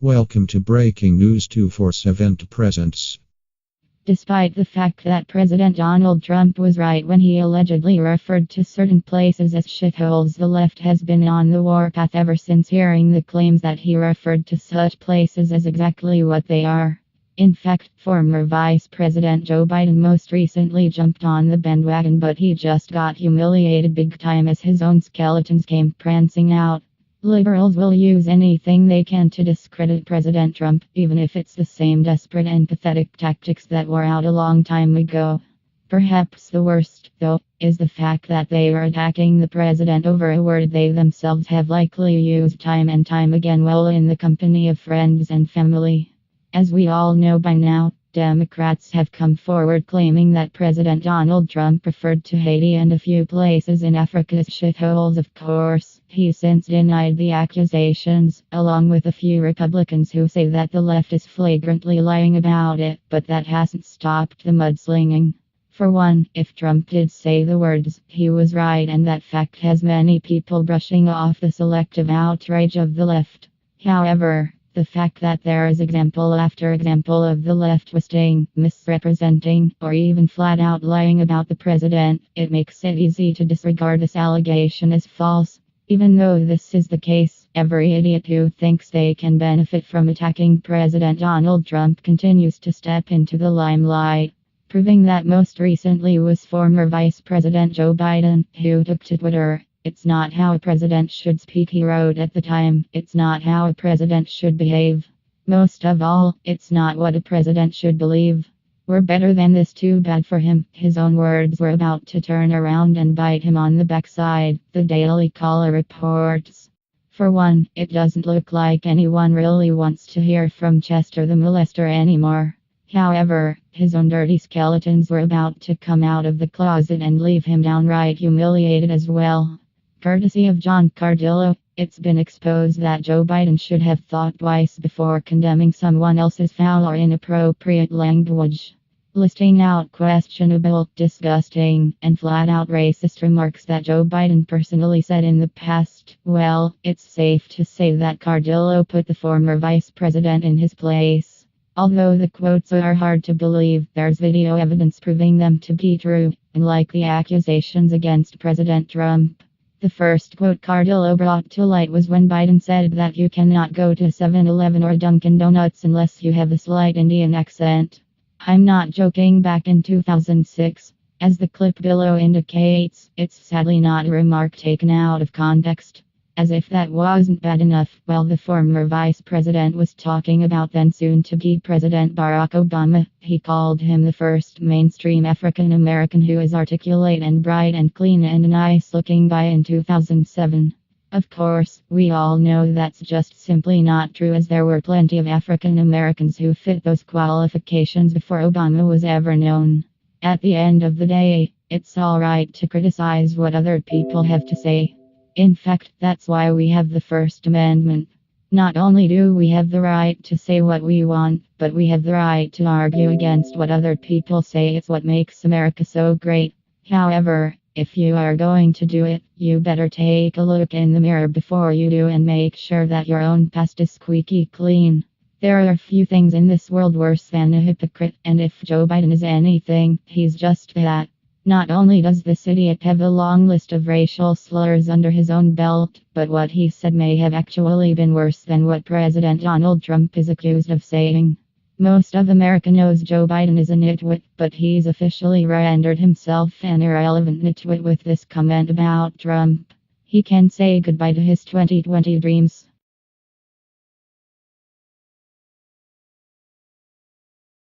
Welcome to Breaking News 247 presents. Despite the fact that President Donald Trump was right when he allegedly referred to certain places as shitholes, the left has been on the warpath ever since hearing the claims that he referred to such places as exactly what they are. In fact, former Vice President Joe Biden most recently jumped on the bandwagon, but he just got humiliated big time as his own skeletons came prancing out. Liberals will use anything they can to discredit President Trump, even if it's the same desperate and pathetic tactics that were out a long time ago. Perhaps the worst, though, is the fact that they are attacking the president over a word they themselves have likely used time and time again while in the company of friends and family. As we all know by now, Democrats have come forward claiming that President Donald Trump referred to Haiti and a few places in Africa as shitholes. Of course, he since denied the accusations, along with a few Republicans who say that the left is flagrantly lying about it, but that hasn't stopped the mudslinging. For one, if Trump did say the words, he was right, and that fact has many people brushing off the selective outrage of the left. However, the fact that there is example after example of the left twisting, misrepresenting, or even flat out lying about the president, it makes it easy to disregard this allegation as false. Even though this is the case, every idiot who thinks they can benefit from attacking President Donald Trump continues to step into the limelight. Proving that most recently was former Vice President Joe Biden, who took to Twitter. "It's not how a president should speak," he wrote at the time. "It's not how a president should behave. Most of all, it's not what a president should believe. We're better than this, too bad for him." His own words were about to turn around and bite him on the backside, the Daily Caller reports. For one, it doesn't look like anyone really wants to hear from Chester the molester anymore. However, his own dirty skeletons were about to come out of the closet and leave him downright humiliated as well. Courtesy of John Cardillo, it's been exposed that Joe Biden should have thought twice before condemning someone else's foul or inappropriate language. Listing out questionable, disgusting, and flat-out racist remarks that Joe Biden personally said in the past, well, it's safe to say that Cardillo put the former vice president in his place. Although the quotes are hard to believe, there's video evidence proving them to be true, unlike the accusations against President Trump. The first quote Cardillo brought to light was when Biden said that you cannot go to 7-Eleven or Dunkin' Donuts unless you have a slight Indian accent. I'm not joking. Back in 2006, as the clip below indicates, it's sadly not a remark taken out of context. As if that wasn't bad enough, while the former vice president was talking about then soon-to-be President Barack Obama, he called him the first mainstream African American who is articulate and bright and clean and a nice-looking guy in 2007. Of course, we all know that's just simply not true, as there were plenty of African Americans who fit those qualifications before Obama was ever known. At the end of the day, it's alright to criticize what other people have to say. In fact, that's why we have the First Amendment. Not only do we have the right to say what we want, but we have the right to argue against what other people say. It's what makes America so great. However, if you are going to do it, you better take a look in the mirror before you do and make sure that your own past is squeaky clean. There are few things in this world worse than a hypocrite, and if Joe Biden is anything, he's just that. Not only does this idiot have a long list of racial slurs under his own belt, but what he said may have actually been worse than what President Donald Trump is accused of saying. Most of America knows Joe Biden is a nitwit, but he's officially rendered himself an irrelevant nitwit with this comment about Trump. He can say goodbye to his 2020 dreams.